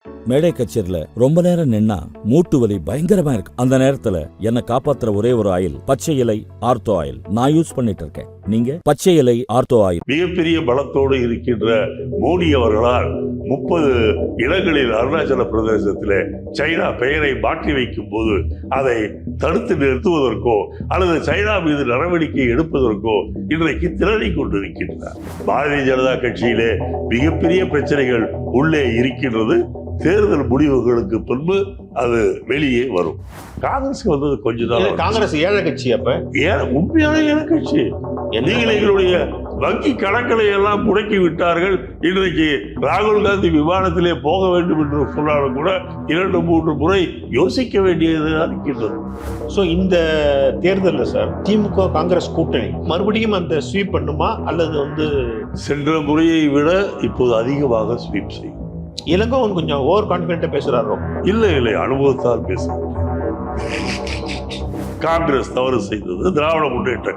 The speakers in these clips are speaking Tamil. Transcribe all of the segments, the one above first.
மேடை கச்சேரியில ரொம்ப நேரம் நின்னா மூட்டு வலி பயங்கரமா இருக்கு. அந்த நேரத்துல என்ன காப்பாத்துற ஒரே ஒரு ஆயில் பச்சை இலை ஆர்த்தோ ஆயில் நான் யூஸ் பண்ணிட்டு இருக்கேன். நீங்க பச்சை இலை ஆர்த்தோ ஆயில். மிகப்பெரிய பலத்தோடு இருக்கின்ற மோடி அவர்களால் 30 இடங்களில் அருணாச்சல பிரதேசத்திலே சைனா பெயரை மாற்றி வைக்கும் போது அதை தடுத்து நிறுத்துவதற்கோ அல்லது சைனா மீது நடவடிக்கை எடுப்பதற்கோ இன்றைக்கு திரளி கொண்டிருக்கின்றனர். பாரதிய ஜனதா கட்சியிலே மிகப்பெரிய பிரச்சனைகள் உள்ளே இருக்கின்றது. தேர்தல் முடிவுகளுக்கு பின்பு அது வெளியே வரும். காங்கிரஸ்க்கு வந்தது கொஞ்சம் தான். காங்கிரஸ் ஏழை கட்சி, அப்ப உண்மையான ஏழை கட்சி. நீங்கள் எங்களுடைய வங்கி கணக்குகளை எல்லாம் முடக்கி விட்டார்கள். இன்றைக்கு ராகுல் காந்தி விமானத்திலே போக வேண்டும் என்று சொன்னாலும் கூட 2-3 முறை யோசிக்க வேண்டியதுதான் இருக்கின்றது. ஸோ இந்த தேர்தலில் சார் திமுக காங்கிரஸ் கூட்டணி மறுபடியும் அந்த ஸ்வீப் பண்ணுமா அல்லது சென்ற முறையை விட இப்போது அதிகமாக ஸ்வீப் செய்யும். இளங்கோவன் கொஞ்சம் ஓவர் கான்பிடென்ட்டா பேசுறாரோ? இல்லை, அனுபவத்தால் பேசுகிறேன். காங்கிரஸ் தவறு செய்தது, திராவிட முன்னேற்ற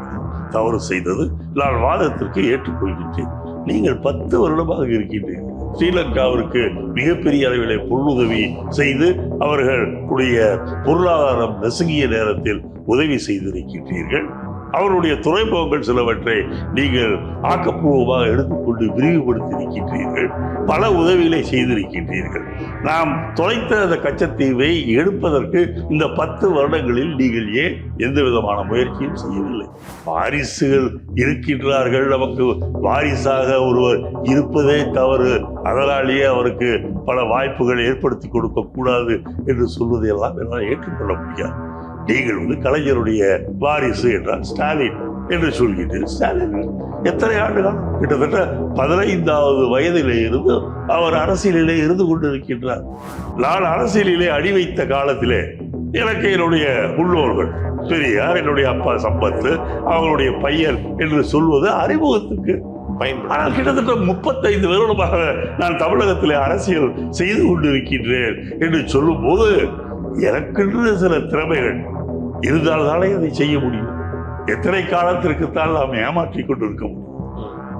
தவறு செய்தது. நான் வாதத்திற்கு ஏற்றுக்கொள்கின்றேன். நீங்கள் 10 வருடமாக இருக்கின்றீர்கள். ஸ்ரீலங்காவிற்கு மிகப்பெரிய அளவிலே பொருளுதவி செய்து அவர்களுடைய பொருளாதாரம் நசுங்கிய நேரத்தில் உதவி செய்திருக்கின்றீர்கள். அவருடைய துறைமுகங்கள் சிலவற்றை நீங்கள் ஆக்கப்பூர்வமாக எடுத்துக்கொண்டு விரிவுபடுத்தி இருக்கின்றீர்கள். பல உதவிகளை செய்திருக்கின்றீர்கள். நாம் தொலைத்த அந்த கச்சத்தீவை எடுப்பதற்கு இந்த 10 வருடங்களில் நீங்கள் ஏன் எந்த விதமான முயற்சியும் செய்யவில்லை? வாரிசுகள் இருக்கின்றார்கள். நமக்கு வாரிசாக ஒருவர் இருப்பதே தவறு, அதனாலேயே அவருக்கு பல வாய்ப்புகள் ஏற்படுத்தி கொடுக்க கூடாது என்று சொல்வதையெல்லாம் என்னால் ஏற்றுக்கொள்ள முடியாது. நீங்கள் கலைஞருடைய வாரிசு என்றால் ஸ்டாலின் என்று சொல்கிறீர்கள். ஸ்டாலின் எத்தனை ஆண்டுகள்? கிட்டத்தட்ட 15வது வயதிலே இருந்து அவர் அரசியலிலே இருந்து கொண்டிருக்கின்றார். நான் அரசியலிலே அடி வைத்த காலத்திலே எனக்கு என்னுடைய முன்னோர்கள் பெரியார், என்னுடைய அப்பா சம்பத்து, அவங்களுடைய பையன் என்று சொல்வது அறிமுகத்துக்கு. ஆனால் கிட்டத்தட்ட 35 வருடமாக நான் தமிழகத்திலே அரசியல் செய்து கொண்டிருக்கின்றேன் என்று சொல்லும் போது எனக்கென்று சில திறமைகள் இருந்தால்தானே அதை செய்ய முடியும். எத்தனை காலத்திற்குத்தான் நாம் ஏமாற்றிக் கொண்டிருக்க முடியும்?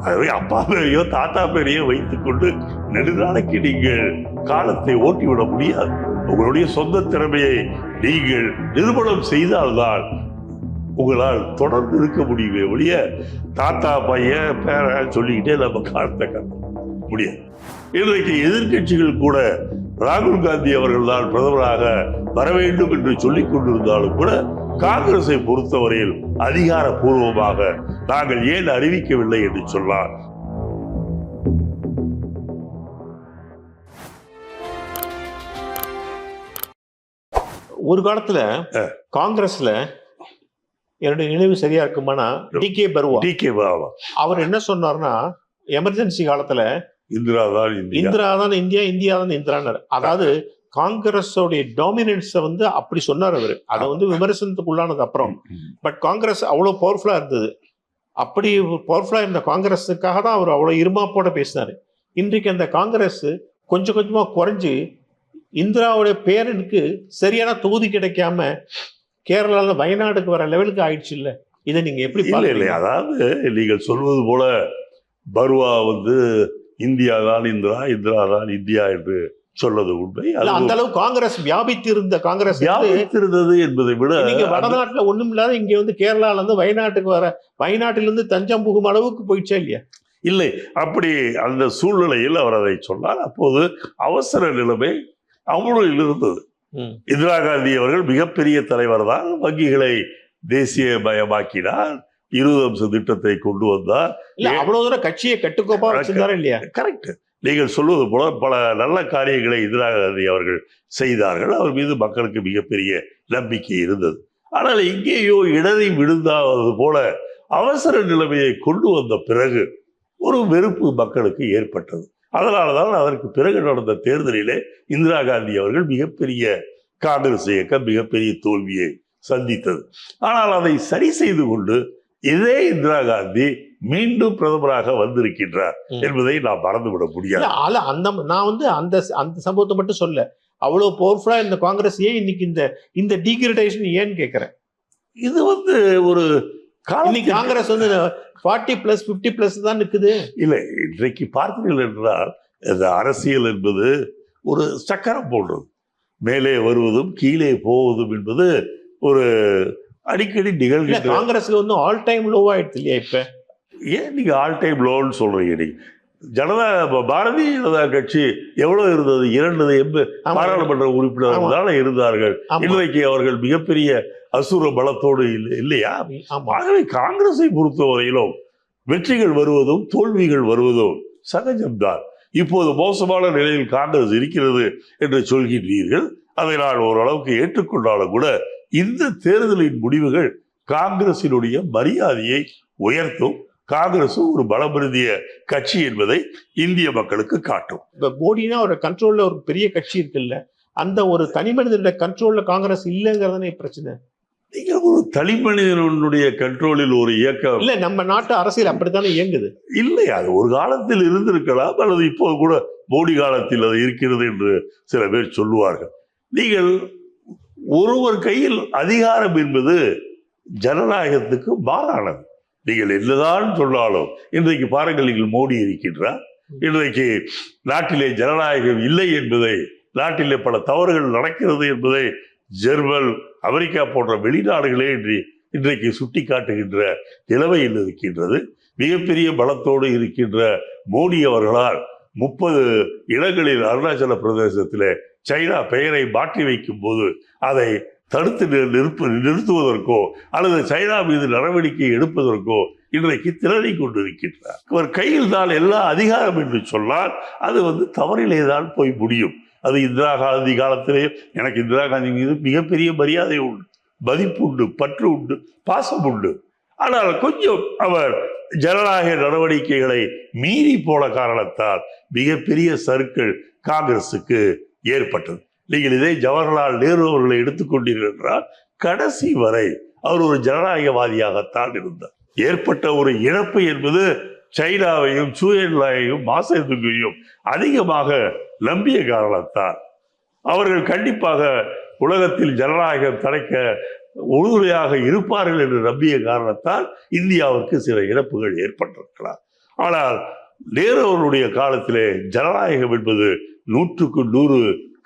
ஆகவே அப்பா பேரையோ தாத்தா பேரையோ வைத்துக் கொண்டு நெடுநாளைக்கு நீங்கள் காலத்தை ஓட்டிவிட முடியாது. உங்களுடைய சொந்த திறமையை நீங்கள் நிரூபணம் செய்தால்தான் உங்களால் தொடர்ந்து இருக்க முடியுமே ஒழிய தாத்தா பையன் பேர சொல்லிக்கிட்டே நம்ம காலத்தை கட்ட முடியாது. இன்றைக்கு எதிர்கட்சிகள் கூட ராகுல் காந்தி அவர்கள் தான் பிரதமராக வர வேண்டும் என்று சொல்லிக் கொண்டிருந்தாலும் கூட காங்கிரஸை பொறுத்தவரையில் அதிகாரப்பூர்வமாக நாங்கள் ஏன் அறிவிக்கவில்லை என்று சொன்னார். ஒரு காலத்துல காங்கிரஸ்ல என்னுடைய நினைவு சரியா இருக்குமானா டி.கே. பருவா அவர் என்ன சொன்னார்னா, எமர்ஜென்சி காலத்துல இந்திரா தான் இந்தியா, இந்தியா தான் இந்திரானார். அதாவது காங்கிரஸோடைய டாமினன்ஸை அப்படி சொன்னார் அவர். அதை விமர்சனத்துக்கு உள்ளானது அப்புறம். பட் காங்கிரஸ் அவ்வளோ பவர்ஃபுல்லா இருந்தது. அப்படி பவர்ஃபுல்லா இருந்த காங்கிரஸுக்காக தான் அவர் அவ்வளோ இருமாப்போட பேசினாரு. இன்றைக்கு அந்த காங்கிரஸ் கொஞ்சம் கொஞ்சமா குறைஞ்சு இந்திராவுடைய பேரனுக்கு சரியான தொகுதி கிடைக்காம கேரளால வயநாடுக்கு வர லெவலுக்கு ஆயிடுச்சு. இல்ல இதை நீங்க எப்படி இல்லை? அதாவது நீங்கள் சொல்வது போல பருவா இந்தியா தான் இந்திரா, இந்திரா தான் இந்தியா என்று சொல்வது உண்மை. அந்த அளவு காங்கிரஸ் வியாபித்திருந்த காங்கிரஸ் வியாபித்திருந்தது என்பதை விட வடநாட்டுல ஒண்ணும் இல்லாத இங்க கேரளால இருந்து வயநாட்டுக்கு வர, வயநாட்டிலிருந்து தஞ்சம் புகும் அளவுக்கு போயிடுச்சா இல்லையா? இல்லை, அப்படி அந்த சூழ்நிலையில் அவர் அதை சொன்னார். அப்போது அவசர நிலைமை அவ்வளவு இருந்தது. இந்திரா காந்தி அவர்கள் மிகப்பெரிய தலைவர் தான். வங்கிகளை தேசியமயமாக்கினார், 20 அம்ச திட்டத்தை கொண்டு வந்தார். அவ்வளவு தூரம் கட்சியை கட்டுக்கோப்பா வச்சிருந்தாரா இல்லையா? கரெக்ட். நீங்கள் சொல்வது போல பல நல்ல காரியங்களை இந்திரா காந்தி அவர்கள் செய்தார்கள். அவர் மீது மக்களுக்கு மிகப்பெரிய நம்பிக்கை இருந்தது. ஆனால் இங்கேயோ இடறி விழுந்தாவது போல அவசர நிலைமையை கொண்டு வந்த பிறகு ஒரு வெறுப்பு மக்களுக்கு ஏற்பட்டது. அதனால்தான் அதற்கு பிறகு நடந்த தேர்தலிலே இந்திரா காந்தி அவர்கள் மிகப்பெரிய காங்கிரஸ் இயக்கம் மிகப்பெரிய தோல்வியை சந்தித்தது. ஆனால் அதை சரி செய்து கொண்டு இதே இந்திரா காந்தி மீண்டும் பிரதமராக வந்திருக்கின்றார் என்பதை நாம் மறந்துவிட முடியாது. நான் அந்த சம்பவத்தை மட்டும் சொல்ல, அவ்வளவு பவர்ஃபுல்லா இந்த காங்கிரஸ் ஏன் இன்னைக்கு இந்த டீகிரேடேஷன் ஏன்னு கேட்கிறேன். இது ஒரு காங்கிரஸ் 40+, 50+ தான் இருக்குது. இல்லை, இன்றைக்கு பார்த்தீர்கள் என்றால் இந்த அரசியல் என்பது ஒரு சக்கரம் போன்றது. மேலே வருவதும் கீழே போவதும் என்பது ஒரு அடிக்கடி நிகழ்கின்ற. காங்கிரஸ்ல வந்து ஆல் டைம் லோவா ஆயிடுச்சு இல்லையா இப்ப? ஏன் நீங்க ஆல் டைம் லோன்னு சொல்றீங்க? நீங்க பாரதிய ஜனதா கட்சி எவ்வளவு இருந்தது? 2 பாராளுமன்ற உறுப்பினர்கள் தானே இருந்தார்கள். இன்றைக்கு அவர்கள் மிகப்பெரிய அசுர பலத்தோடு இல்லையா? ஆகவே காங்கிரஸை பொறுத்தவரையிலும் வெற்றிகள் வருவதும் தோல்விகள் வருவதும் சகஜம்தான். இப்போது மோசமான நிலையில் காங்கிரஸ் இருக்கிறது என்று சொல்கின்றீர்கள். அதை நான் ஓரளவுக்கு ஏற்றுக்கொண்டாலும் கூட இந்த தேர்தலின் முடிவுகள் காங்கிரசினுடைய மரியாதையை உயர்த்தும். காங்கிரஸ் ஒரு பலமருந்திய கட்சி என்பதை இந்திய மக்களுக்கு காட்டும். இப்ப மோடினா ஒரு கண்ட்ரோல்ல ஒரு பெரிய கட்சி இருக்குல்ல, அந்த ஒரு தனி மனிதனுடைய கண்ட்ரோல்ல காங்கிரஸ் இல்லைங்கிறதானே பிரச்சனை. நீங்க ஒரு தனி மனிதனுடைய கண்ட்ரோலில் ஒரு இயக்கம் இல்ல, நம்ம நாட்டு அரசியல் அப்படித்தானே இயங்குது. இல்லை, அது ஒரு காலத்தில் இருந்திருக்கலாம், அல்லது இப்போது கூட மோடி காலத்தில் அது இருக்கிறது என்று சில பேர் சொல்லுவார்கள். நீங்கள் ஒருவர் கையில் அதிகாரம் என்பது ஜனநாயகத்துக்கு மாறானது. நீங்கள் என்னதான் சொன்னாலும் இன்றைக்கு பாருங்கள், நீங்கள் மோடி இருக்கின்றார். இன்றைக்கு நாட்டிலே ஜனநாயகம் இல்லை என்பதை, நாட்டிலே பல தவறுகள் நடக்கிறது என்பதை ஜெர்மன், அமெரிக்கா போன்ற வெளிநாடுகளே இன்றைக்கு சுட்டி காட்டுகின்ற நிலைமையில் இருக்கின்றது. மிகப்பெரிய பலத்தோடு இருக்கின்ற மோடி அவர்களால் 30 இடங்களில் அருணாச்சல பிரதேசத்திலே சைனா பெயரை மாற்றி வைக்கும் போது அதை தடுத்து நிறுத்துவதற்கோ அல்லது சைனா மீது நடவடிக்கை எடுப்பதற்கோ இன்றைக்கு திறனை கொண்டிருக்கின்றார். அவர் கையில் தான் எல்லா அதிகாரம் என்று சொன்னால் அது தவறிலே தான் போய் முடியும். அது இந்திரா காந்தி காலத்திலே எனக்கு இந்திரா காந்தி மீது மிகப்பெரிய மரியாதை உண்டு, மதிப்பு உண்டு, பற்று உண்டு, பாசம் உண்டு. ஆனால் கொஞ்சம் அவர் ஜனநாயக நடவடிக்கைகளை மீறி போன காரணத்தால் மிகப்பெரிய சறுக்கள் காங்கிரசுக்கு ஏற்பட்டது. நீங்கள் இதே ஜவஹர்லால் நேரு அவர்களை எடுத்துக்கொண்டீர்கள் என்றால் கடைசி வரை அவர் ஒரு ஜனநாயகவாதியாகத்தான் இருந்தார். ஏற்பட்ட ஒரு இழப்பு என்பது சைனாவையும் சூயன்லாயையும் மாசேதுங்கையும் அதிகமாக நம்பிய காரணத்தால் அவர்கள் கண்டிப்பாக உலகத்தில் ஜனநாயகம் தடைக்க உறுதுணையாக இருப்பார்கள் என்று நம்பிய காரணத்தால் இந்தியாவிற்கு சில இழப்புகள் ஏற்பட்டிருக்கலாம். ஆனால் நேரு அவருடைய காலத்திலே ஜனநாயகம் என்பது 100க்கு 100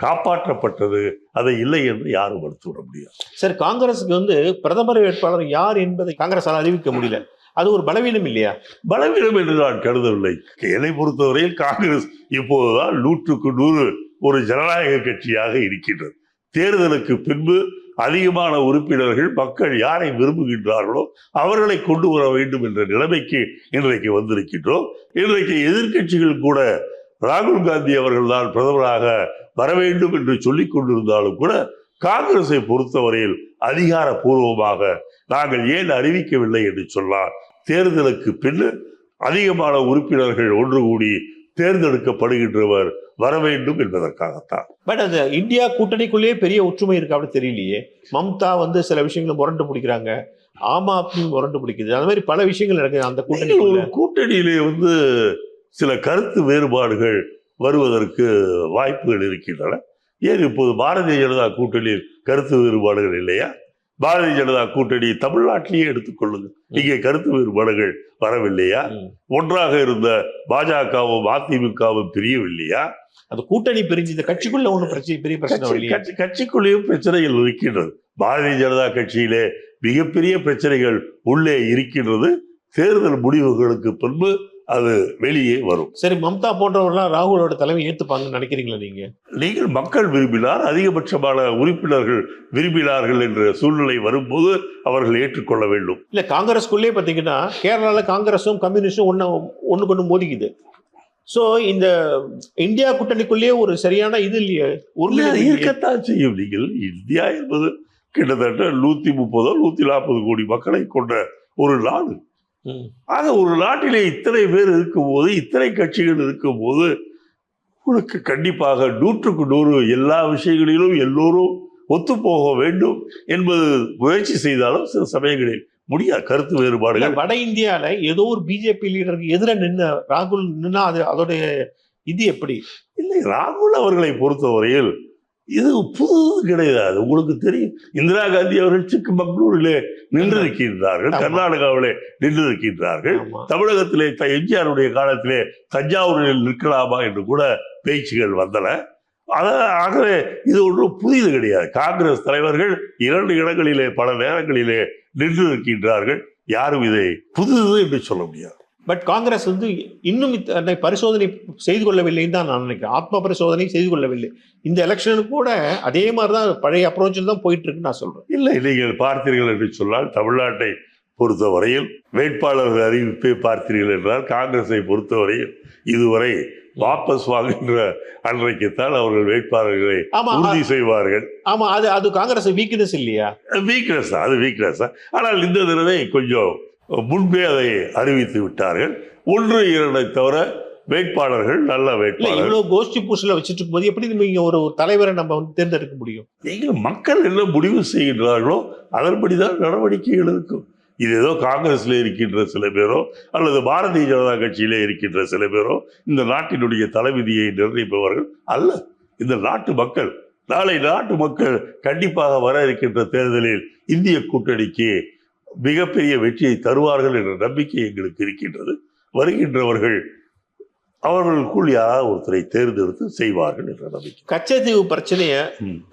காப்பாற்றப்பட்டது. அதை இல்லை என்று யாரும் மறுத்துவிட முடியாது. சார், காங்கிரஸுக்கு பிரதமர் வேட்பாளர் யார் என்பதை காங்கிரஸால் அறிவிக்க முடியல. அது ஒரு பலவீனம் இல்லையா? பலவீனம் என்று நான் கருதவில்லை. என்னை பொறுத்தவரையில் காங்கிரஸ் இப்போதுதான் 100க்கு 100 ஒரு ஜனநாயக கட்சியாக இருக்கின்றது. தேர்தலுக்கு பின்பு அதிகமான உறுப்பினர்கள் மக்கள் யாரை விரும்புகின்றார்களோ அவர்களை கொண்டு வர வேண்டும் என்ற நிலைமைக்கு இன்றைக்கு வந்திருக்கின்றோம். இன்றைக்கு எதிர்கட்சிகள் கூட ராகுல் காந்தி அவர்கள் தான் பிரதமராக வர வேண்டும் என்று சொல்லிக் கொண்டிருந்தாலும் கூட காங்கிரஸை பொறுத்தவரையில் அதிகாரப்பூர்வமாக நாங்கள் ஏன் அறிவிக்கவில்லை என்று சொன்னார். தேர்தலுக்கு பின்னர் அதிகமான உறுப்பினர்கள் ஒன்று கூடி தேர்ந்தெடுக்கப்படுகின்றவர் வர வேண்டும் என்பதற்காகத்தான். பட் அந்த இந்தியா கூட்டணிக்குள்ளேயே பெரிய ஒற்றுமை இருக்கு அப்படி தெரியலையே. மம்தா சில விஷயங்களை முரண்டு பிடிக்கிறாங்க, ஆம் ஆத்மி முரண்டு பிடிக்குது, அந்த மாதிரி பல விஷயங்கள் நடக்குது அந்த கூட்டணியிலே சில கருத்து வேறுபாடுகள் வருவதற்கு வாய்ப்புகள் இருக்கின்றன. ஏன் இப்போது பாரதிய ஜனதா கூட்டணியில் கருத்து வேறுபாடுகள் இல்லையா? பாரதிய ஜனதா கூட்டணி தமிழ்நாட்டிலேயே எடுத்துக்கொள்ளுங்க, இங்கே கருத்து வேறுபாடுகள் வரவில்லையா? ஒன்றாக இருந்த பாஜகவும் அதிமுகவும் பிரியவில்லையா? அது கூட்டணி பிரிஞ்சு இந்த கட்சிக்குள்ள ஒன்றும் பெரிய பிரச்சனை, கட்சிக்குள்ளேயும் பிரச்சனைகள் இருக்கின்றது. பாரதிய ஜனதா கட்சியிலே மிகப்பெரிய பிரச்சனைகள் உள்ளே இருக்கின்றது. தேர்தல் முடிவுகளுக்கு பின்பு அது வெளியே வரும். சரி, மம்தா போன்றவர்களாம் ராகுலோட தலைமை ஏற்றுப்பாங்கன்னு நினைக்கிறீங்களா? நீங்கள் மக்கள் விரும்பினார், அதிகபட்சமான உறுப்பினர்கள் விரும்பினார்கள் என்ற சூழ்நிலை வரும்போது அவர்கள் ஏற்றுக்கொள்ள வேண்டும். இல்ல, காங்கிரஸ்குள்ளே பாத்தீங்கன்னா கேரளால காங்கிரஸும் கம்யூனிஸ்டும் ஒண்ணுக்கு ஒண்ணு மோதிக்குது. சோ இந்த இந்தியா கூட்டணிக்குள்ளேயே ஒரு சரியான இது இல்லையே, இருக்கத்தான் செய்யும். நீங்கள் இந்தியா என்பது கிட்டத்தட்ட 130 140 கோடி மக்களை கொண்ட ஒரு நாடு. ஆக ஒரு நாட்டிலே இத்தனை பேர் இருக்கும்போது, இத்தனை கட்சிகள் இருக்கும்போது உங்களுக்கு கண்டிப்பாக 100க்கு 100 எல்லா விஷயங்களிலும் எல்லோரும் ஒத்துப்போக வேண்டும் என்பது முயற்சி செய்தாலும் சில சமயங்களில் முடியாது. கருத்து வேறுபாடுகள். வட இந்தியால ஏதோ ஒரு பிஜேபி லீடருக்கு எதிராக நின்று ராகுல் நின்னா அதோடைய இது எப்படி இல்லை? ராகுல் அவர்களை பொறுத்தவரையில் இது புது கிடையாது. உங்களுக்கு தெரியும், இந்திரா காந்தி அவர்கள் சிக்கமங்களூரிலே நின்றிருக்கின்றார்கள், கர்நாடகாவிலே நின்றிருக்கின்றார்கள், தமிழகத்திலே எம்ஜிஆருடைய காலத்திலே தஞ்சாவூரில் நிற்கலாமா என்று கூட பேச்சுகள் வந்தன. ஆகவே இது ஒன்றும் புதிது கிடையாது. காங்கிரஸ் தலைவர்கள் 2 இடங்களிலே பல நேரங்களிலே நின்று இருக்கின்றார்கள். யாரும் இதை புதுது என்று சொல்ல முடியாது. பட் காங்கிரஸ் வந்து இன்னும் தன்னை பரிசோதனை செய்து கொள்ளவில்லைன்னு தான் நான் நினைக்கிறேன். ஆத்ம பரிசோதனை செய்து கொள்ளவில்லை. இந்த எலெக்ஷனுக்கு கூட அதே மாதிரி தான் பழைய அப்ரோச்சில் தான் போயிட்டு இருக்குன்னு நான் சொல்றேன். இல்லை, நீங்கள் பார்த்தீர்கள் என்று சொன்னால் தமிழ்நாட்டை பொறுத்தவரையில் வேட்பாளர்கள் அறிவிப்பை பார்த்தீர்கள் என்றால் காங்கிரஸை பொறுத்தவரையில் இதுவரை வாபஸ் வாங்குகின்ற அன்றைக்குத்தான் அவர்கள் வேட்பாளர்களை உறுதி செய்வார்கள். ஆமா, அது காங்கிரஸ் வீக்னஸ் இல்லையா? வீக்னஸ் தான், அது வீக்னஸ் தான். ஆனால் இந்த தடவை கொஞ்சம் முன்பே அதை அறிவித்து விட்டார்கள். 1-2 தவிர வேட்பாளர்கள் நல்ல வேட்பாளர். இவ்வளவு கோஷ்டி பூசல வச்சுட்டு போது எப்படி நீங்க ஒரு தலைவரை நம்ம வந்து தேர்ந்தெடுக்க முடியும்? நீங்கள் மக்கள் என்ன முடிவு செய்கின்றார்களோ அதன்படிதான் நடவடிக்கைகள் இருக்கும். இது ஏதோ காங்கிரஸ்ல இருக்கின்ற சில பேரோ அல்லது பாரதிய ஜனதா கட்சியிலே இருக்கின்ற சில பேரோ இந்த நாட்டினுடைய தலைவிதியை நிர்ணயிப்பவர்கள் அல்ல. இந்த நாட்டு மக்கள், நாளை நாட்டு மக்கள் கண்டிப்பாக வர இருக்கின்ற தேர்தலில் இந்திய கூட்டணிக்கு மிகப்பெரிய வெற்றியை தருவார்கள் என்ற நம்பிக்கை எங்களுக்கு இருக்கின்றது. வருகின்றவர்கள் அவர்களுக்குள் யாராவது ஒருத்தரை தேர்ந்தெடுத்து செய்வார்கள் என்ற நம்பிக்கை. கச்சத்தீவு பிரச்சனையை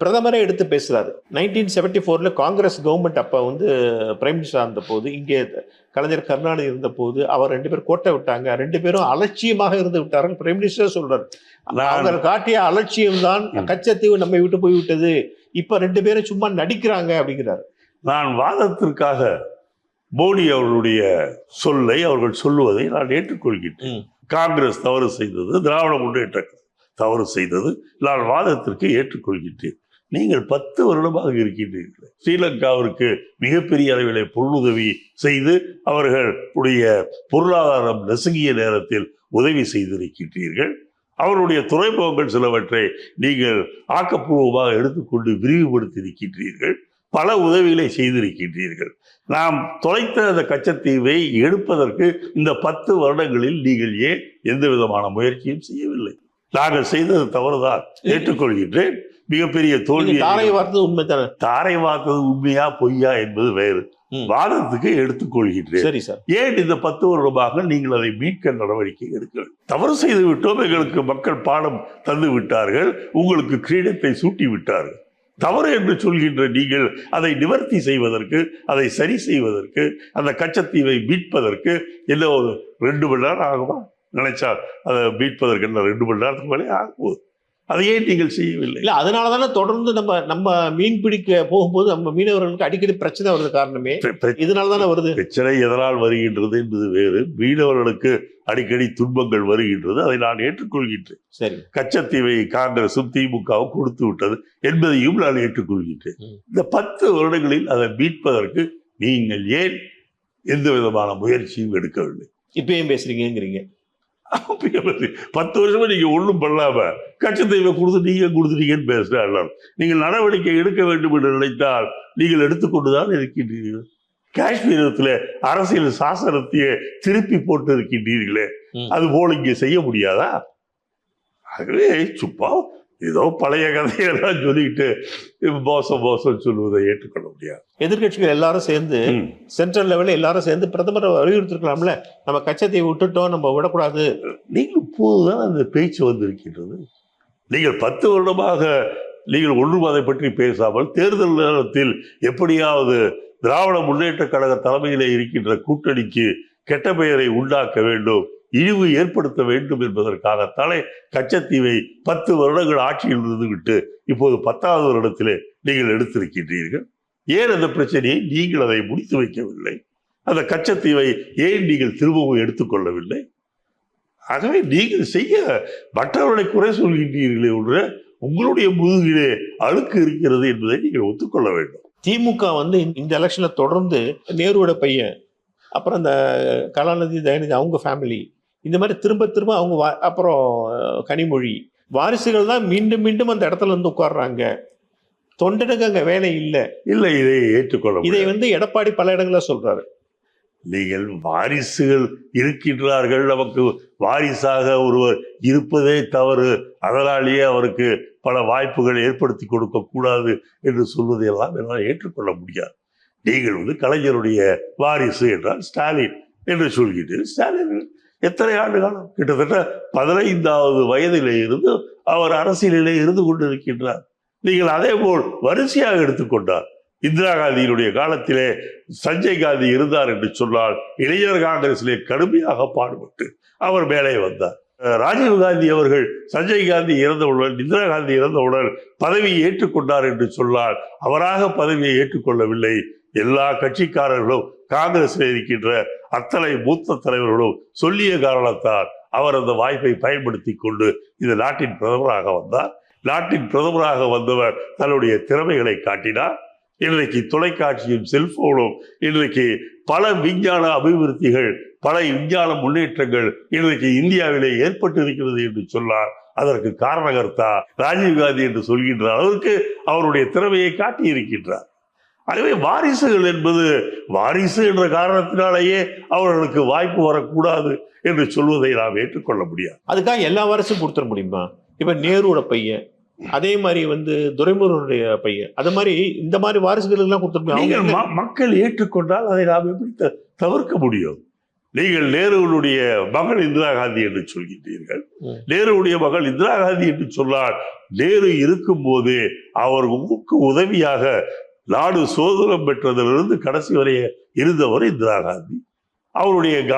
பிரதமரே எடுத்து பேசுறாரு. 1974 காங்கிரஸ் கவர்மெண்ட் அப்ப வந்து பிரைம் மினிஸ்டர் இருந்த போது, இங்கே கலைஞர் கருணாநிதி இருந்த போது அவர் 2 பேரும் கோட்டை விட்டாங்க. 2 பேரும் அலட்சியமாக இருந்து விட்டார்கள். பிரைம் மினிஸ்டர் சொல்றாரு, அவங்க காட்டிய அலட்சியம் தான் கச்சத்தீவு நம்மை விட்டு போய்விட்டது. இப்ப 2 பேரும் சும்மா நடிக்கிறாங்க அப்படிங்கிறாரு. நான் வாதத்திற்காக மோடி அவர்களுடைய சொல்லை, அவர்கள் சொல்லுவதை நான் ஏற்றுக்கொள்கிறேன். காங்கிரஸ் தவறு செய்தது, திராவிட முன்னேற்ற தவறு செய்தது, நான் வாதத்திற்கு ஏற்றுக்கொள்கின்றேன். நீங்கள் 10 வருடமாக இருக்கின்றீர்கள். ஸ்ரீலங்காவிற்கு மிகப்பெரிய அளவிலே பொருளுதவி செய்து அவர்களுடைய பொருளாதாரம் நசுங்கிய நேரத்தில் உதவி செய்திருக்கின்றீர்கள். அவருடைய துறைமுகங்கள் சிலவற்றை நீங்கள் ஆக்கப்பூர்வமாக எடுத்துக்கொண்டு விரிவுபடுத்தி இருக்கின்றீர்கள். பல உதவிகளை செய்திருக்கின்றீர்கள். நாம் தொலைத்த அந்த கச்சத்தீவை எடுப்பதற்கு இந்த 10 வருடங்களில் நீங்கள் ஏன் எந்த விதமான முயற்சியும் செய்யவில்லை? நாங்கள் செய்தது தவறுதான், ஏற்றுக்கொள்கின்றேன். மிகப்பெரிய தோல்வி. தாரை வார்த்தது உண்மைதானே? தாரை வார்த்தது உண்மையா பொய்யா என்பது வேறு. வாதத்துக்கு எடுத்துக்கொள்கின்றேன். சரி சார். ஏன் இந்த 10 வருடமாக நீங்கள் அதை மீட்க நடவடிக்கை எடுக்க? தவறு செய்து விட்டோம், எங்களுக்கு மக்கள் பாடம் தந்து விட்டார்கள், உங்களுக்கு கிரீடத்தை சூட்டி விட்டார்கள். தவறு என்று சொல்கின்ற நீங்கள் அதை நிவர்த்தி செய்வதற்கு, அதை சரி செய்வதற்கு, அந்த கச்சத்தீவை மீட்பதற்கு என்ன ஒரு 2 மணி நேரம் ஆகுமா? நினைச்சா அதை மீட்பதற்கு என்ன 2 மணி நேரத்துக்கு மேலே ஆகும்போது அதையே நீங்கள் செய்யவில்லை. இல்ல, அதனால தானே தொடர்ந்து நம்ம மீன் பிடிக்க போகும்போது நம்ம மீனவர்களுக்கு அடிக்கடி பிரச்சனை வருது. காரணமே இதனால தானே வருது. பிரச்சனை எதனால் வருகின்றது என்பது வேறு. மீனவர்களுக்கு அடிக்கடி துன்பங்கள் வருகின்றது, அதை நான் ஏற்றுக்கொள்கின்றேன். சரி, கச்சத்தீவை காங்கிரசும் திமுகவும் கொடுத்து விட்டது என்பதையும் நான் ஏற்றுக்கொள்கின்றேன். இந்த 10 வருடங்களில் அதை மீட்பதற்கு நீங்கள் ஏன் எந்த விதமான முயற்சியும் எடுக்கவில்லை? இப்பயும் பேசுறீங்கிறீங்க. 10 வருஷமா நீங்க ஒண்ணும் பண்ணாம கச்சத்தீவை கொடுத்துட்டீங்கன்னு பேசுறாங்க. நீங்கள் நடவடிக்கை எடுக்க வேண்டும் என்று நினைத்தால் நீங்கள் எடுத்துக்கொண்டுதான் இருக்கின்றீர்கள். காஷ்மீரத்தில் அரசியல் சாசனத்தையே திருப்பி போட்டு இருக்கின்றீர்களே, அது போல இங்கே செய்ய முடியாதா? ஆகவே சுப்பா ஏதோ பழைய கதையெல்லாம் சொல்லிட்டு மோசம் சொல்லுவதை ஏற்றுக்கொள்ள முடியாது. எதிர்கட்சிகள் எல்லாரும் சேர்ந்து சென்ட்ரல் லெவலில் எல்லாரும் சேர்ந்து பிரதமரை வலியுறுத்திருக்கலாம்ல, நம்ம கச்சத்தீவை விட்டுட்டோம், நம்ம விடக்கூடாது. நீங்கள் இப்போதுதான் அந்த பேச்சு வந்திருக்கின்றது. நீங்கள் 10 வருடமாக நீங்கள் ஒன்றும் அதை பற்றி பேசாமல் தேர்தல் நேரத்தில் எப்படியாவது திராவிட முன்னேற்ற கழக தலைமையிலே இருக்கின்ற கூட்டணிக்கு கெட்ட பெயரை உண்டாக்க வேண்டும், இழிவு ஏற்படுத்த வேண்டும் என்பதற்காகத்தானே கச்சத்தீவை 10 வருடங்கள் ஆட்சியில் இருந்துவிட்டு இப்போது 10வது வருடத்திலே நீங்கள் எடுத்திருக்கின்றீர்கள். ஏன் அந்த பிரச்சனையை நீங்கள் அதை முடித்து வைக்கவில்லை? அந்த கச்சத்தீவை ஏன் நீங்கள் திரும்பவும் எடுத்துக்கொள்ளவில்லை? ஆகவே நீங்கள் செய்ய மற்றவர்களை குறை சொல்கின்றீர்களே ஒன்று, உங்களுடைய முதுகிலே அழுக்கு இருக்கிறது என்பதை நீங்கள் ஒத்துக்கொள்ள வேண்டும். திமுக வந்து இந்த எலெக்ஷன்ல தொடர்ந்து நேருவோட பையன், அப்புறம் இந்த கலாநிதி தயநிதி அவங்க ஃபேமிலி, இந்த மாதிரி திரும்ப அவங்க அப்புறம் கனிமொழி வாரிசுகள் தான் மீண்டும் அந்த இடத்துல இருந்து உட்கார்றாங்க. தொண்டனுக்கு அங்க வேலை இல்லை. இதை ஏற்றுக்கொள்ள இதை வந்து எடப்பாடி பல இடங்கள சொல்றாரு. நீங்கள் வாரிசுகள் இருக்கின்றார்கள், நமக்கு வாரிசாக ஒருவர் இருப்பதே தவறு, அதனாலேயே அவருக்கு பல வாய்ப்புகள் ஏற்படுத்தி கொடுக்க கூடாது என்று சொல்வதையெல்லாம் என்னால் ஏற்றுக்கொள்ள முடியாது. நீங்கள் வந்து கலைஞருடைய வாரிசு என்றால் ஸ்டாலின் என்று சொல்கிறீர்கள். ஸ்டாலின் எத்தனை ஆண்டு காலம்? கிட்டத்தட்ட 15வது வயதிலே இருந்து அவர் அரசியலிலே இருந்து கொண்டிருக்கின்றார். நீங்கள் அதே போல் வரிசையாக எடுத்துக்கொண்டார். இந்திரா காந்தியினுடைய காலத்திலே சஞ்சய் காந்தி இருந்தார் என்று சொன்னால் இளைஞர் காங்கிரசிலே கடுமையாக பாடுபட்டு அவர் மேலே வந்தார். ராஜீவ் காந்தி அவர்கள் சஞ்சய் காந்தி இறந்தவுடன், இந்திரா காந்தி இறந்தவுடன் பதவியை ஏற்றுக்கொண்டார் என்று சொன்னால் அவராக பதவியை ஏற்றுக்கொள்ளவில்லை. எல்லா கட்சிக்காரர்களும் காங்கிரஸில் இருக்கின்ற அத்தனை மூத்த தலைவர்களும் சொல்லிய காரணத்தால் அவர் அந்த வாய்ப்பை பயன்படுத்தி கொண்டு இந்த நாட்டின் பிரதமராக வந்தார். நாட்டின் பிரதமராக வந்தவர் தன்னுடைய திறமைகளை காட்டினார். இன்றைக்கு தொலைக்காட்சியும் செல்போனும், இன்றைக்கு பல விஞ்ஞான அபிவிருத்திகள், பல விஞ்ஞான முன்னேற்றங்கள் இன்றைக்கு இந்தியாவிலே ஏற்பட்டு இருக்கிறது என்று சொன்னார். அதற்கு காரணகர்த்தா ராஜீவ் காந்தி என்று சொல்கின்ற அளவுக்கு அவருடைய திறமையை காட்டி இருக்கின்றார். ஆகவே வாரிசுகள் என்பது வாரிசு என்ற காரணத்தினாலேயே அவர்களுக்கு வாய்ப்பு வரக்கூடாது என்று சொல்வதை நாம் ஏற்றுக்கொள்ள முடியாது. அதுக்காக எல்லா வாரிசும் கொடுத்துட முடியுமா? இப்ப நேருவோட பையன், அதே மாதிரி துரைமுருகனுடைய பையன், அது மாதிரி இந்த மாதிரி வாரிசுகள் எல்லாம் கொடுத்துருப்பீங்க. மக்கள் ஏற்றுக்கொண்டால் அதை நாம் எப்படி தவிர்க்க முடியும்? நீங்கள் நேருடைய மகள் இந்திரா காந்தி என்று சொல்கின்றீர்கள். நேருடைய மகள் இந்திரா காந்தி என்று சொன்னால் நேரு இருக்கும் போது அவருக்கு உதவியாக நாடு சுதந்திரம் பெற்றதிலிருந்து கடைசி வரைய இருந்தவர் இந்திரா காந்தி.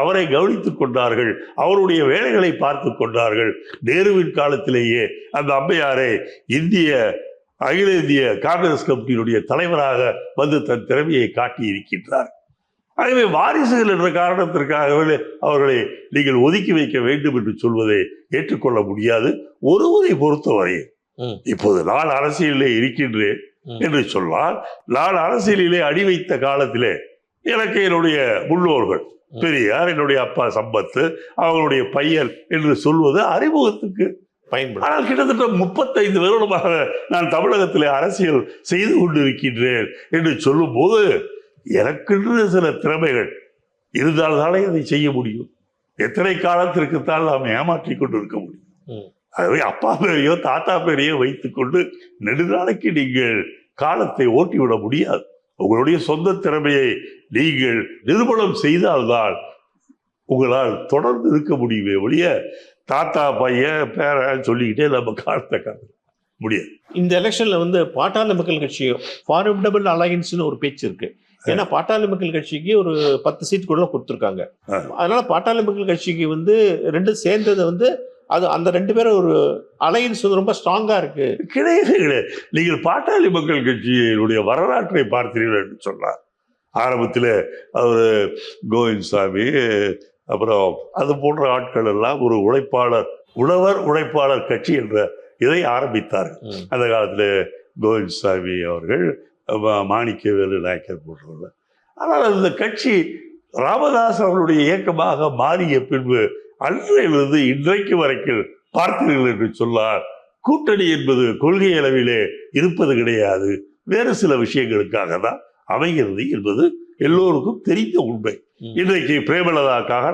அவரை கவனித்துக் கொண்டார்கள், அவருடைய வேலைகளை பார்த்து கொண்டார்கள். நேருவின் காலத்திலேயே அந்த அம்மையாரை அகில இந்திய காங்கிரஸ் கமிட்டியினுடைய தலைவராக வந்து தன் திறமையை காட்டி இருக்கின்றார். ஆகவே வாரிசுகள் என்ற காரணத்திற்காகவே அவர்களை நீங்கள் ஒதுக்கி வைக்க வேண்டும் என்று சொல்வதை ஏற்றுக்கொள்ள முடியாது. ஒருவரை பொறுத்தவரை இப்போது நான் அரசியலிலே இருக்கின்றேன் என்று சொன்னால், நான் அரசியலிலே அடி வைத்த காலத்திலே எனக்கு என்னுடைய முன்னோர்கள் பெரியார், என்னுடைய அப்பா சம்பத்து, அவருடைய பையன் என்று சொல்வது அறிமுகத்துக்கு பயன்படும். ஆனால் கிட்டத்தட்ட 35 வருடமாக நான் தமிழகத்திலே அரசியல் செய்து கொண்டிருக்கின்றேன் என்று சொல்லும் போது எனக்கென்று சில திறமைகள் இருந்தால்தானே அதை செய்ய முடியும். எத்தனை காலத்திற்குத்தான் நாம் ஏமாற்றிக் கொண்டு இருக்க முடியும்? ஆகவே அப்பா பேரையோ தாத்தா பேரையோ வைத்துக்கொண்டு நெடுநாளைக்கு நீங்கள் காலத்தை ஓட்டிவிட முடியாது. உங்களுடைய சொந்த திறமையை நீங்கள் நிரூபணம் செய்தால்தான் உங்களால் தொடர்ந்து இருக்க முடியுமே ஒழிய தாத்தா பையன் பேரன் சொல்லிக்கிட்டே நம்ம காலத்தை காட்ட முடியாது. இந்த எலெக்ஷன்ல பாட்டாளி மக்கள் கட்சி ஃபார்மிடபிள் அலையன்ஸ்னு ஒரு பேச்சு இருக்கு. ஏன்னா பாட்டாளி மக்கள் கட்சிக்கு ஒரு 10 சீட் கூட கொடுத்துருக்காங்க. அதனால பாட்டாளி மக்கள் கட்சிக்கு ரெண்டும் சேர்ந்தது அது அந்த 2 பேரும் ஒரு அலையன்ஸ் ரொம்ப ஸ்ட்ராங்கா இருக்கு. கிடையாது. நீங்கள் பாட்டாளி மக்கள் கட்சியினுடைய வரலாற்றை பார்த்தீர்கள் என்று சொன்னார். ஆரம்பத்தில் அவர் கோவிந்தசாமி, அப்புறம் அது போன்ற ஆட்கள் எல்லாம் ஒரு உழவர் உழைப்பாளர் கட்சி என்ற இதை ஆரம்பித்தார்கள். அந்த காலத்தில் கோவிந்தசாமி அவர்கள், மாணிக்கவேலு நாயக்கர் போன்றவர்கள். ஆனால் அந்த கட்சி ராமதாஸ் அவர்களுடைய இயக்கமாக மாறிய பின்பு அன்றையிலிருந்து இன்றைக்கு வரைக்கும் பார்த்தீர்கள் என்று சொன்னார், கூட்டணி என்பது கொள்கை அளவிலே இருப்பது கிடையாது, வேறு சில விஷயங்களுக்காக தான் அமைகிறது என்பது எல்லோருக்கும் தெரிந்த உண்மை. இன்றைக்கு பிரேமலதாக்காக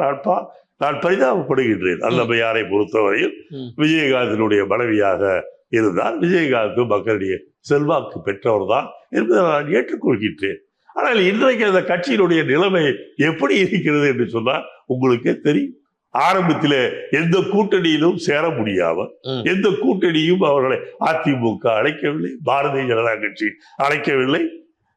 நான் பரிதாபப்படுகின்றேன். அல்லமையாரை பொறுத்தவரையில் விஜயகாந்தினுடைய மனைவியாக இருந்தால் விஜயகாந்த் மக்களுடைய செல்வாக்கு பெற்றவர் தான் என்பதை நான் ஏற்றுக்கொள்கின்றேன். ஆனால் இன்றைக்கு அந்த கட்சியினுடைய நிலைமை எப்படி இருக்கிறது என்று சொன்னால் உங்களுக்கே தெரியும். ஆரம்பத்தில் எந்த கூட்டணியிலும் சேர முடியாமல், எந்த கூட்டணியும் அவர்களை அதிமுக அழைக்கவில்லை, பாரதிய ஜனதா கட்சி அழைக்கவில்லை.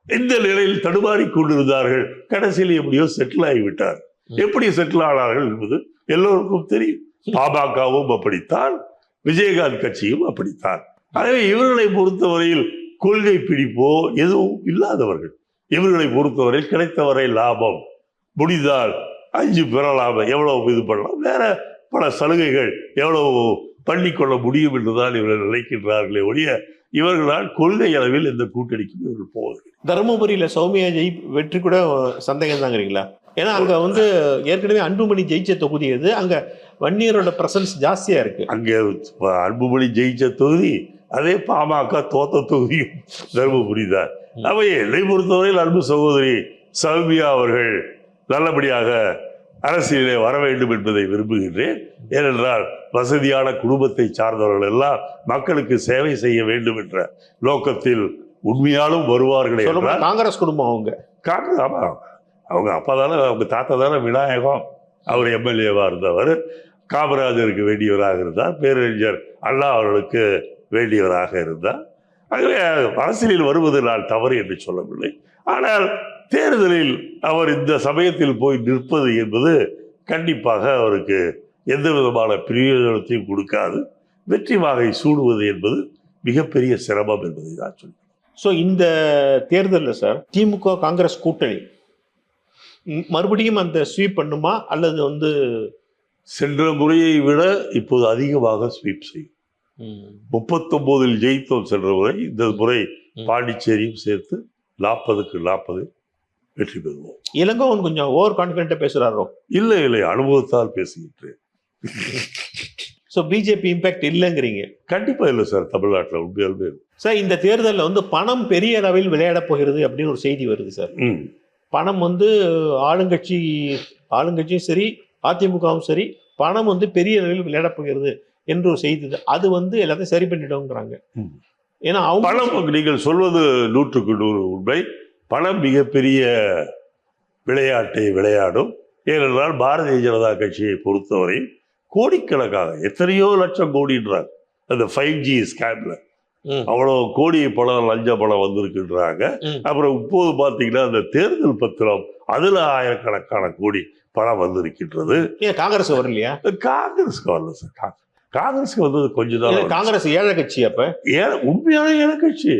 இந்த நிலையில் தடுமாறி கொண்டிருந்தார்கள். கடைசியில் எப்படியோ செட்டில் ஆகிவிட்டார். எப்படி செட்டில் ஆனார்கள் என்பது எல்லோருக்கும் தெரியும். பாமகவும் அப்படித்தான், விஜயகாந்த் கட்சியும் அப்படித்தான். ஆகவே இவர்களை பொறுத்தவரையில் கொள்கை பிடிப்போ எதுவும் இல்லாதவர்கள். இவர்களை பொறுத்தவரையில் கிடைத்தவரை லாபம், முடிந்தால் 5 பெறலாம், எவ்வளவு இது பண்ணலாம், வேற பல சலுகைகள் எவ்வளவு பண்ணிக்கொள்ள முடியும் என்றுதான் இவர்கள் நினைக்கின்றார்களே ஒழிய இவர்களால் கொள்கை அளவில் இந்த கூட்டணிக்கு இவர்கள் போவதில்லை. தருமபுரியில சௌமியா வெற்றி கூட சந்தேகம் தாங்கிறீங்களா? ஏன்னா அங்க ஏற்கனவே அன்புமணி ஜெயிச்ச தொகுதி எது, அங்க வன்னியரோட பிரசன்ஸ் ஜாஸ்தியா இருக்கு. அங்கே அன்புமணி ஜெயிச்ச தொகுதி, அதே பாமக தோத்த தொகுதியும் தருமபுரி தான். அவை என்னை பொறுத்தவரையில் அன்பு சகோதரி சௌமியா அவர்கள் நல்லபடியாக அரசியலே வர வேண்டும் என்பதை விரும்புகின்றேன். ஏனென்றால் வசதியான குடும்பத்தை சார்ந்தவர்கள் எல்லாம் மக்களுக்கு சேவை செய்ய வேண்டும் என்ற நோக்கத்தில் உண்மையாலும் வருவார்களே. காங்கிரஸ் குடும்பம் அவங்க அப்பா தானே, அவங்க தாத்தா தானே விநாயகம், அவர் எம்எல்ஏவாக இருந்தவர், காமராஜருக்கு வேண்டியவராக இருந்தார், பேரறிஞர் அண்ணா அவர்களுக்கு வேண்டியவராக இருந்தார். ஆகவே அரசியலில் வருவது நான் தவறு என்று சொல்லவில்லை. ஆனால் தேர்தலில் அவர் இந்த சமயத்தில் போய் நிற்பது என்பது கண்டிப்பாக அவருக்கு எந்த விதமான பிரயோஜனத்தையும் கொடுக்காது. வெற்றி வாகை சூடுவது என்பது மிகப்பெரிய சிரமம் என்பதை தான் சொல்கிறேன். ஸோ இந்த தேர்தலில் சார் திமுக காங்கிரஸ் கூட்டணி மறுபடியும் அந்த ஸ்வீப் பண்ணுமா அல்லது வந்து சென்ற முறையை விட இப்போது அதிகமாக ஸ்வீப் செய்யும். 39 ஜெயித்தோம் சென்ற முறை. இந்த முறை பாண்டிச்சேரியும் சேர்த்து 40க்கு 40 வெற்றி பெறுவோம். இளங்கோவன் கொஞ்சம் ஓவர் கான்ஃபிடென்ட்டா பேசுறாரோ? இல்லை இல்லை, அனுபவத்தால் பேசுகின்றேன். ஸோ பிஜேபி இம்பாக்ட் இல்லைங்கிறீங்க? கண்டிப்பா இல்லை சார், தமிழ்நாட்டில் உண்மையாலுமே. சார் இந்த தேர்தலில் வந்து பணம் பெரிய அளவில் விளையாட போகிறது அப்படின்னு ஒரு செய்தி வருது சார். பணம் வந்து ஆளுங்கட்சியும் சரி அதிமுகவும் சரி பணம் வந்து பெரிய அளவில் விளையாட போகிறது என்று ஒரு செய்தி. அது வந்து எல்லாத்தையும் சரி பண்ணிடுங்கிறாங்க. ஏன்னா பணம், நீங்கள் சொல்வது 100க்கு 100 உண்மை. பணம் மிகப்பெரிய விளையாட்டை விளையாடும். ஏனென்றால் பாரதிய ஜனதா கட்சியை பொறுத்தவரை கோடிக்கணக்காக, எத்தனையோ லட்சம் கோடின்றாங்க அந்த 5G ஸ்கேம்ல. அவ்வளவு கோடி பணம், லஞ்ச பணம் வந்திருக்குன்றாங்க. அப்புறம் இப்போது பார்த்தீங்கன்னா அந்த தேர்தல் பத்திரம், அதுல ஆயிரக்கணக்கான கோடி பணம் வந்திருக்கின்றது. காங்கிரஸ் வரலையா? காங்கிரஸ்க்கு வரல சார். காங்கிரஸ்க்கு வந்தது கொஞ்சம் தான். காங்கிரஸ் ஏழை கட்சி. அப்ப உண்மையான ஏழை கட்சி.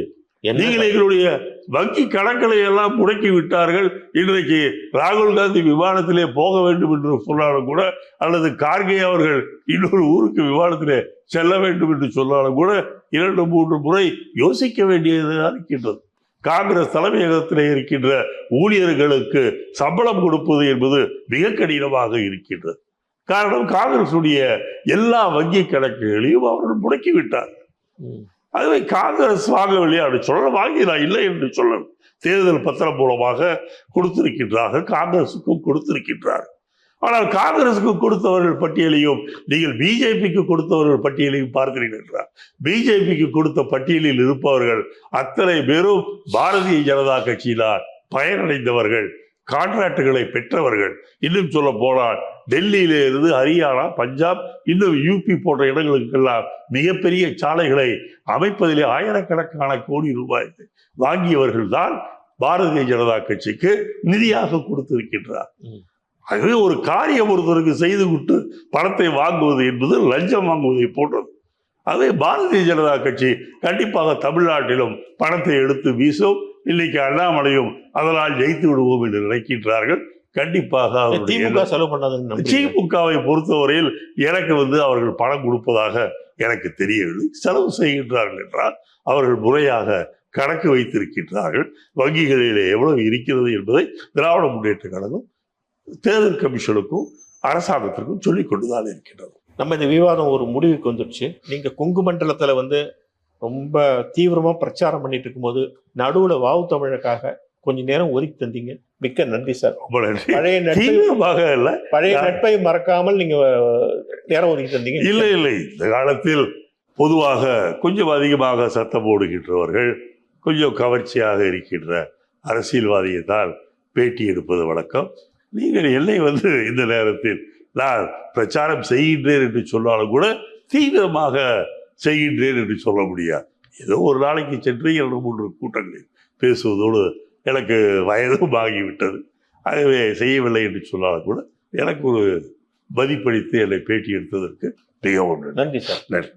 நீங்கள் எங்களுடைய வங்கி கணக்குகளை எல்லாம் முடக்கி விட்டார்கள். இன்றைக்கு ராகுல் காந்தி விமானத்திலே போக வேண்டும் என்று சொன்னாலும் கூட, அல்லது கார்கே அவர்கள் இன்னொரு ஊருக்கு விமானத்திலே செல்ல வேண்டும் என்று சொன்னாலும் கூட 2-3 முறை யோசிக்க வேண்டியதாக இருக்கின்றது. காங்கிரஸ் தலைமையகத்திலே இருக்கின்ற ஊழியர்களுக்கு சம்பளம் கொடுப்பது என்பது மிக கடினமாக இருக்கின்றது. காரணம், காங்கிரசுடைய எல்லா வங்கி கணக்குகளையும் அவர்கள் முடக்கிவிட்டார். அதுவே காங்கிரஸ் வாங்கவில்லையா அப்படி சொல்ல, வாங்கி நான் இல்லை என்று சொல்லணும். தேர்தல் பத்திரம் மூலமாக கொடுத்திருக்கின்றார்கள், காங்கிரசுக்கும் கொடுத்திருக்கின்றார்கள். ஆனால் காங்கிரசுக்கு கொடுத்தவர்கள் பட்டியலையும் நீங்கள் பிஜேபிக்கு கொடுத்தவர்கள் பட்டியலையும் பார்க்கிறீர்கள் என்றார். பிஜேபிக்கு கொடுத்த பட்டியலில் இருப்பவர்கள் அத்தனை பேரும் பாரதிய ஜனதா கட்சியினால் பயனடைந்தவர்கள், கான்ட்ராக்டுகளை பெற்றவர்கள். இன்னும் சொல்ல போனால் டெல்லியிலே இருந்து ஹரியானா, பஞ்சாப், இன்னும் யூபி போன்ற இடங்களுக்கெல்லாம் மிகப்பெரிய சாலைகளை அமைப்பதிலே ஆயிரக்கணக்கான கோடி ரூபாய் வாங்கியவர்கள் தான் பாரதிய ஜனதா கட்சிக்கு நிதியாக கொடுத்திருக்கின்றார். ஆகவே ஒரு காரியம் ஒருத்தருக்கு செய்து விட்டு பணத்தை வாங்குவது என்பது லஞ்சம் வாங்குவதை போன்றது. ஆகவே பாரதிய ஜனதா கட்சி கண்டிப்பாக தமிழ்நாட்டிலும் பணத்தை எடுத்து வீசும். இன்னைக்கு அண்ணாமலையும் அதனால் ஜெயித்து விடுவோம் என்று நினைக்கின்றார்கள். கண்டிப்பாக திமுக செலவு பண்ணாது. திமுகவை பொறுத்தவரையில் எனக்கு அவர்கள் பணம் கொடுப்பதாக எனக்கு தெரியவில்லை. செலவு செய்கின்றார்கள் என்றால் அவர்கள் முறையாக கணக்கு வைத்திருக்கின்றார்கள். வங்கிகளிலே எவ்வளவு இருக்கிறது என்பதை திராவிட முன்னேற்ற கழகம் தேர்தல் கமிஷனுக்கும் அரசாங்கத்திற்கும் சொல்லிக் கொண்டுதான் இருக்கின்றது. நம்ம இந்த விவாதம் ஒரு முடிவுக்கு வந்துடுச்சு. நீங்க கொங்கு மண்டலத்துல ரொம்ப தீவிரமா பிரச்சாரம் பண்ணிட்டு இருக்கும்போது நடுவுல வாவு தமிழுக்காக கொஞ்ச நேரம் ஒதுக்கி தந்தீங்க. மிக்க நன்றி சார். ரொம்ப நன்றி. பழைய நட்பை மறக்காமல் நீங்க நேரம் ஒதுக்கி தந்தீங்க. இல்லை இல்லை, இந்த காலத்தில் பொதுவாக கொஞ்சம் அதிகமாக சத்தம் போடுகின்றவர்கள், கொஞ்சம் கவர்ச்சியாக இருக்கின்ற அரசியல்வாதியை தான் பேட்டி எடுப்பது வழக்கம். நீங்கள் என்னை இந்த நேரத்தில் நான் பிரச்சாரம் செய்கின்றேன் என்று சொன்னாலும் கூட தீவிரமாக செய்கின்றேன் என்று சொல்ல முடியாது. ஏதோ ஒரு நாளைக்கு சென்று 2-3 கூட்டங்களில் பேசுவதோடு எனக்கு வயதும் ஆகிவிட்டது. ஆகவே செய்யவில்லை என்று சொன்னாலும் கூட எனக்கு ஒரு மதிப்பளித்து என்னை பேட்டி எடுத்ததற்கு மிகவும் நன்றி சார். நன்றி.